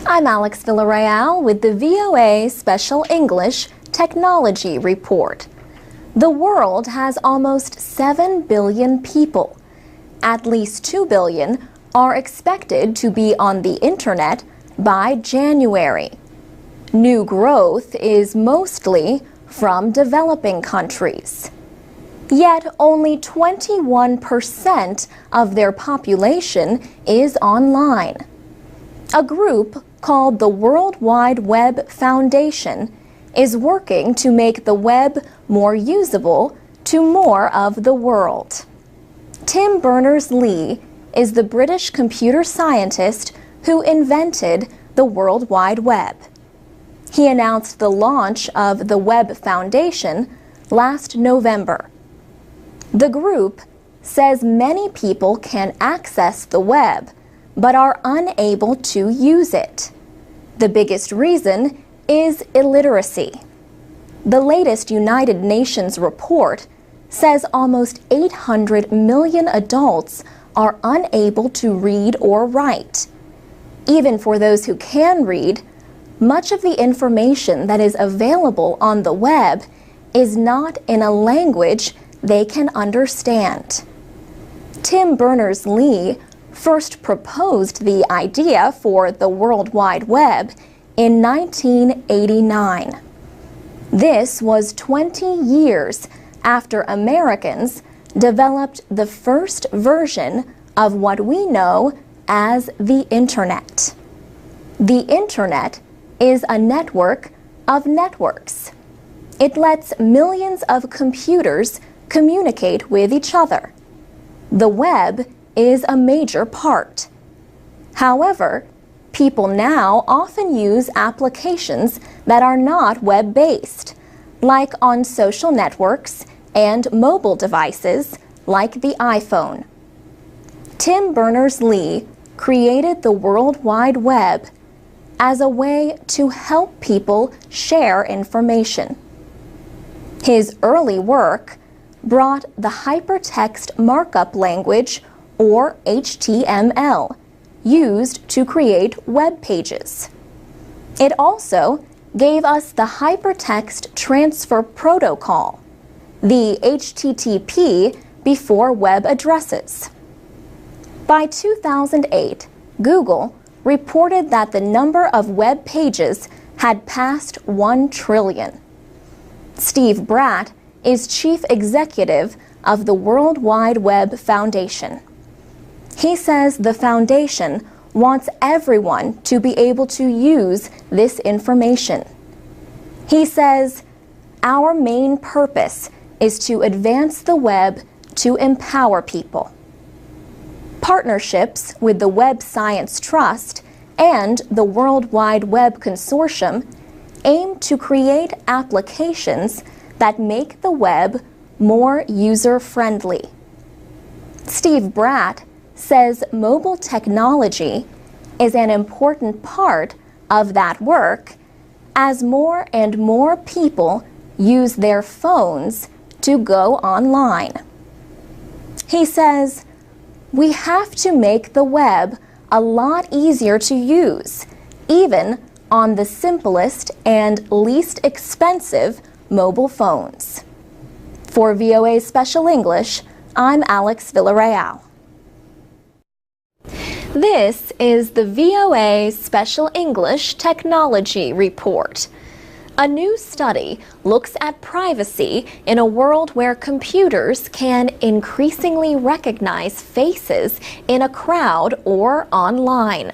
I'm Alex Villarreal with the VOA Special English Technology Report. The world has almost 7 billion people. At least 2 billion are expected to be on the internet by January. New growth is mostly from developing countries. Yet only 21% of their population is online. A group called the World Wide Web Foundation is working to make the web more usable to more of the world. Tim Berners-Lee is the British computer scientist who invented the World Wide Web. He announced the launch of the Web Foundation last November. The group says many people can access the web but are unable to use it. The biggest reason is illiteracy. The latest United Nations report says almost 800 million adults are unable to read or write. Even for those who can read, much of the information that is available on the web is not in a language they can understand. Tim Berners-Lee first proposed the idea for the World Wide Web in 1989. This was 20 years after Americans developed the first version of what we know as the Internet. The Internet is a network of networks. It lets millions of computers communicate with each other. The web is a major part. However, people now often use applications that are not web-based, like on social networks and mobile devices like the iPhone. Tim Berners-Lee created the World Wide Web as a way to help people share information. His early work brought the hypertext markup language, or HTML, used to create web pages. It also gave us the Hypertext Transfer Protocol, the HTTP before web addresses. By 2008, Google reported that the number of web pages had passed 1 trillion. Steve Bratt is chief executive of the World Wide Web Foundation. He says the foundation wants everyone to be able to use this information. He says, "Our main purpose is to advance the web to empower people." Partnerships with the Web Science Trust and the World Wide Web Consortium aim to create applications that make the web more user-friendly. Steve Bratt says mobile technology is an important part of that work as more and more people use their phones to go online. He says, "We have to make the web a lot easier to use, even on the simplest and least expensive mobile phones." For VOA Special English, I'm Alex Villarreal. This is the VOA Special English Technology Report. A new study looks at privacy in a world where computers can increasingly recognize faces in a crowd or online.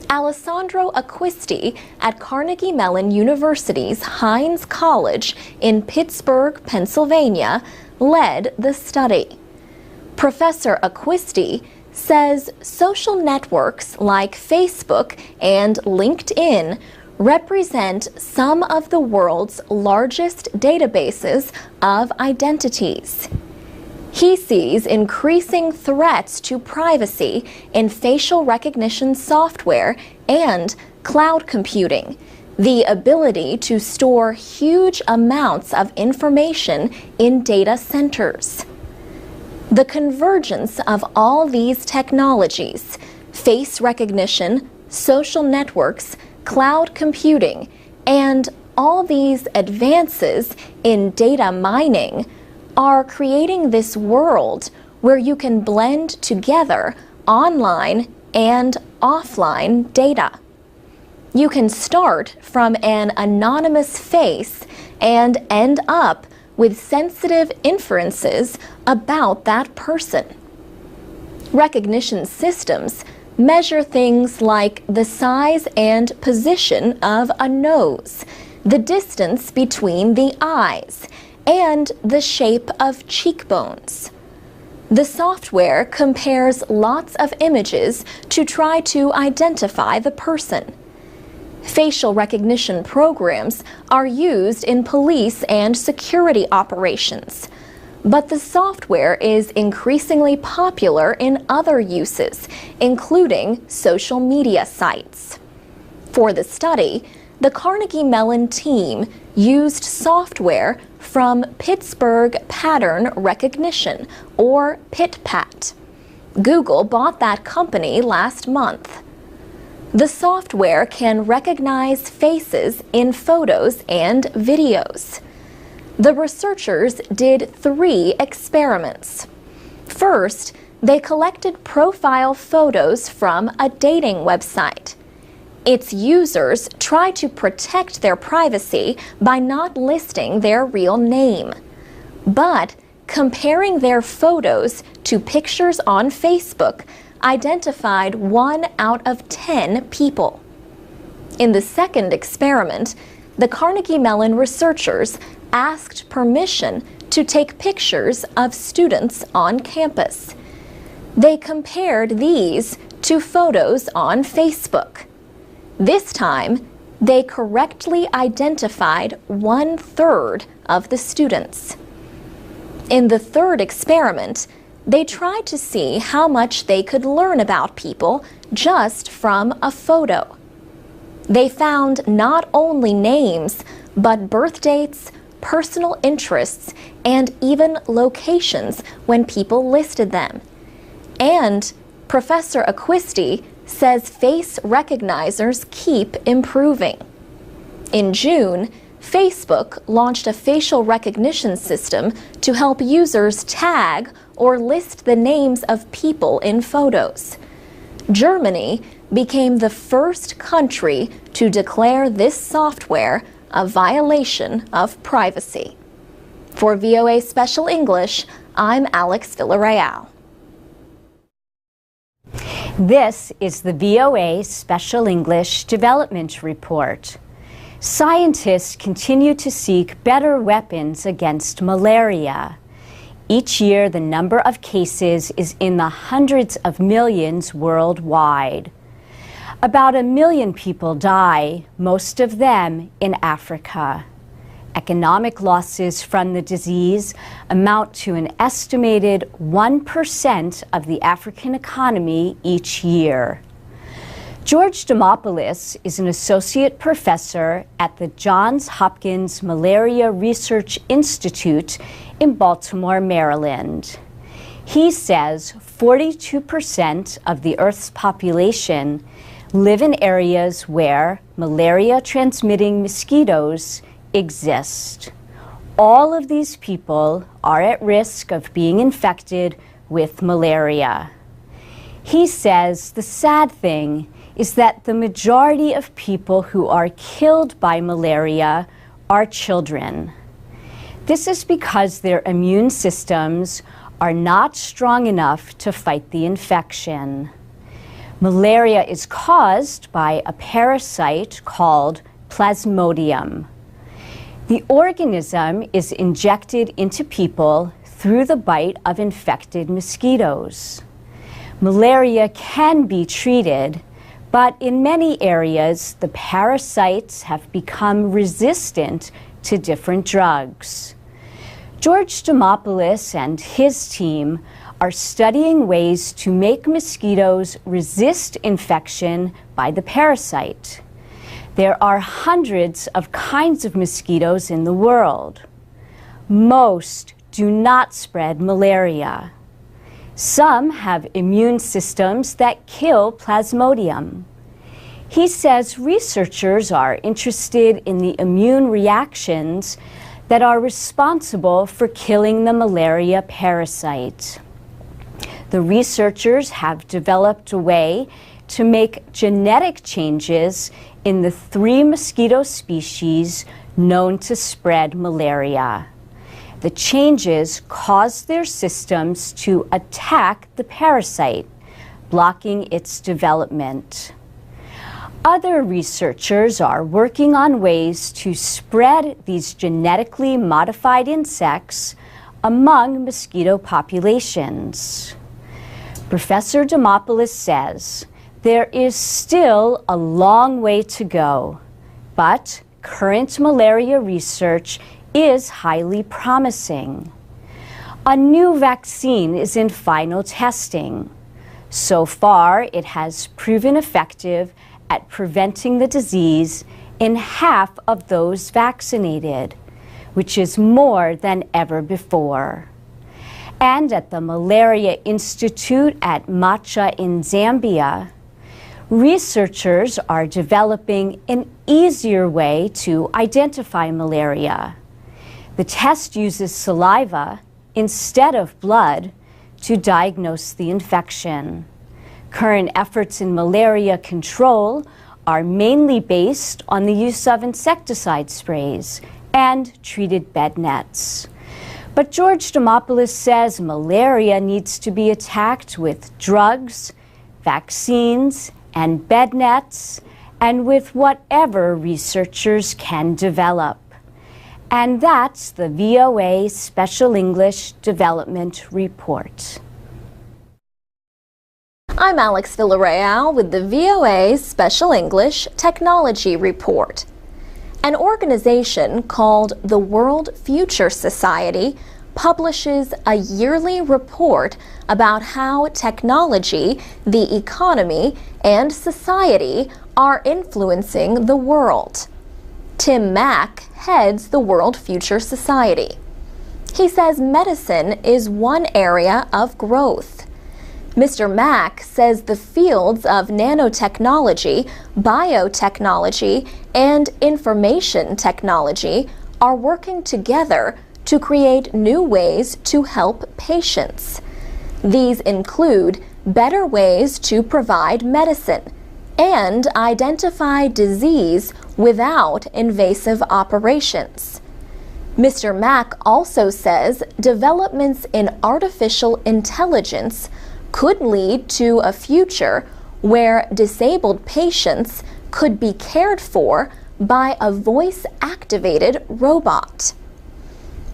Alessandro Acquisti at Carnegie Mellon University's Hines College in Pittsburgh, Pennsylvania, led the study. Professor Acquisti says social networks like Facebook and LinkedIn represent some of the world's largest databases of identities. He sees increasing threats to privacy in facial recognition software and cloud computing, the ability to store huge amounts of information in data centers. The convergence of all these technologies, face recognition, social networks, cloud computing, and all these advances in data mining are creating this world where you can blend together online and offline data. You can start from an anonymous face and end up with sensitive inferences about that person. Recognition systems measure things like the size and position of a nose, the distance between the eyes, and the shape of cheekbones. The software compares lots of images to try to identify the person. Facial recognition programs are used in police and security operations, but the software is increasingly popular in other uses, including social media sites. For the study, the Carnegie Mellon team used software from Pittsburgh Pattern Recognition, or PitPat. Google bought that company last month. The software can recognize faces in photos and videos. The researchers did 3 experiments. First, they collected profile photos from a dating website. Its users try to protect their privacy by not listing their real name. But comparing their photos to pictures on Facebook identified 1 out of 10 people. In the second experiment, the Carnegie Mellon researchers asked permission to take pictures of students on campus. They compared these to photos on Facebook. This time, they correctly identified 1/3 of the students. In the third experiment, they tried to see how much they could learn about people just from a photo. They found not only names, but birth dates, personal interests, and even locations when people listed them. And Professor Acquisti says face recognizers keep improving. In June, Facebook launched a facial recognition system to help users tag or list the names of people in photos. Germany became the first country to declare this software a violation of privacy. For VOA Special English, I'm Alex Villarreal. This is the VOA Special English Development Report. Scientists continue to seek better weapons against malaria. Each year, the number of cases is in the hundreds of millions worldwide. About 1 million people die, most of them in Africa. Economic losses from the disease amount to an estimated 1% of the African economy each year. George Demopoulos is an associate professor at the Johns Hopkins Malaria Research Institute in Baltimore, Maryland. He says 42% of the Earth's population live in areas where malaria-transmitting mosquitoes exist. All of these people are at risk of being infected with malaria. He says the sad thing is that the majority of people who are killed by malaria are children. This is because their immune systems are not strong enough to fight the infection. Malaria is caused by a parasite called Plasmodium. The organism is injected into people through the bite of infected mosquitoes. Malaria can be treated, but in many areas, the parasites have become resistant to different drugs. George Demopoulos and his team are studying ways to make mosquitoes resist infection by the parasite. There are hundreds of kinds of mosquitoes in the world. Most do not spread malaria. Some have immune systems that kill Plasmodium. He says researchers are interested in the immune reactions that are responsible for killing the malaria parasite. The researchers have developed a way to make genetic changes in the 3 mosquito species known to spread malaria. The changes cause their systems to attack the parasite, blocking its development. Other researchers are working on ways to spread these genetically modified insects among mosquito populations. Professor Demopoulos says there is still a long way to go, but current malaria research is highly promising. A new vaccine is in final testing. So far, it has proven effective at preventing the disease in half of those vaccinated, which is more than ever before. And at the Malaria Institute at Macha in Zambia, researchers are developing an easier way to identify malaria. The test uses saliva instead of blood to diagnose the infection. Current efforts in malaria control are mainly based on the use of insecticide sprays and treated bed nets. But George Demopoulos says malaria needs to be attacked with drugs, vaccines, and bed nets, and with whatever researchers can develop. And that's the VOA Special English Development Report. I'm Alex Villarreal with the VOA Special English Technology Report. An organization called the World Future Society publishes a yearly report about how technology, the economy, and society are influencing the world. Tim Mack heads the World Future Society. He says medicine is one area of growth. Mr. Mack says the fields of nanotechnology, biotechnology, and information technology are working together to create new ways to help patients. These include better ways to provide medicine and identify disease without invasive operations. Mr. Mack also says developments in artificial intelligence could lead to a future where disabled patients could be cared for by a voice-activated robot.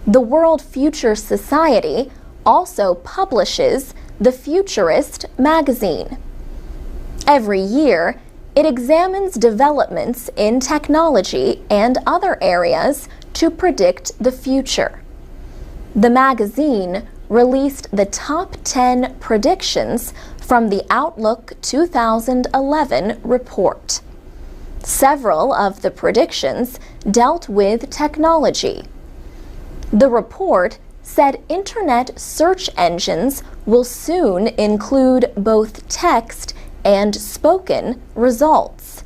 The World Future Society also publishes the Futurist magazine. Every year, it examines developments in technology and other areas to predict the future. The magazine released the top 10 predictions from the Outlook 2011 report. Several of the predictions dealt with technology. The report said internet search engines will soon include both text and spoken results.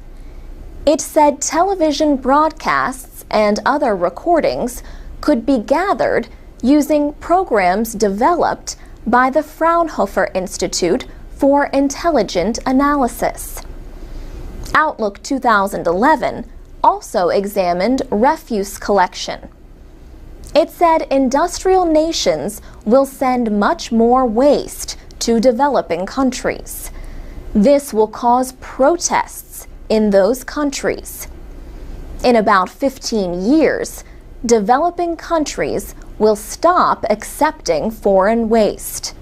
It said television broadcasts and other recordings could be gathered using programs developed by the Fraunhofer Institute for Intelligent Analysis. Outlook 2011 also examined refuse collection. It said industrial nations will send much more waste to developing countries. This will cause protests in those countries. In about 15 years, developing countries will stop accepting foreign waste.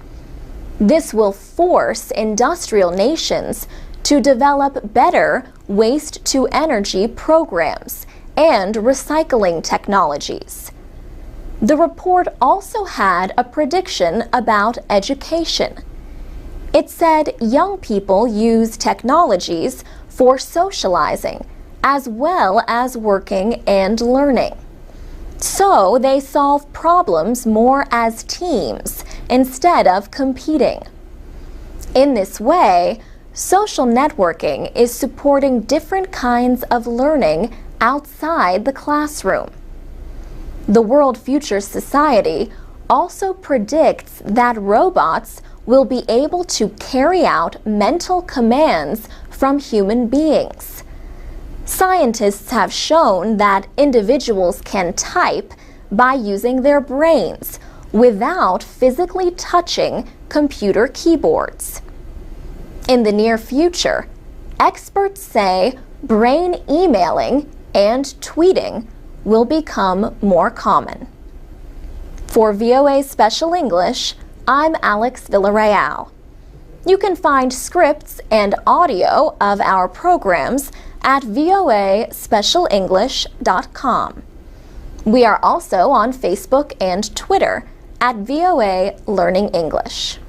This will force industrial nations to develop better waste-to-energy programs and recycling technologies. The report also had a prediction about education. It said young people use technologies for socializing as well as working and learning. So they solve problems more as teams instead of competing. In this way, Social networking is supporting different kinds of learning outside the classroom. The World Future Society also predicts that robots will be able to carry out mental commands from human beings. Scientists have shown that individuals can type by using their brains without physically touching computer keyboards. In the near future, experts say brain emailing and tweeting will become more common. For VOA Special English, I'm Alex Villarreal. You can find scripts and audio of our programs at voaspecialenglish.com. We are also on Facebook and Twitter at VOA Learning English.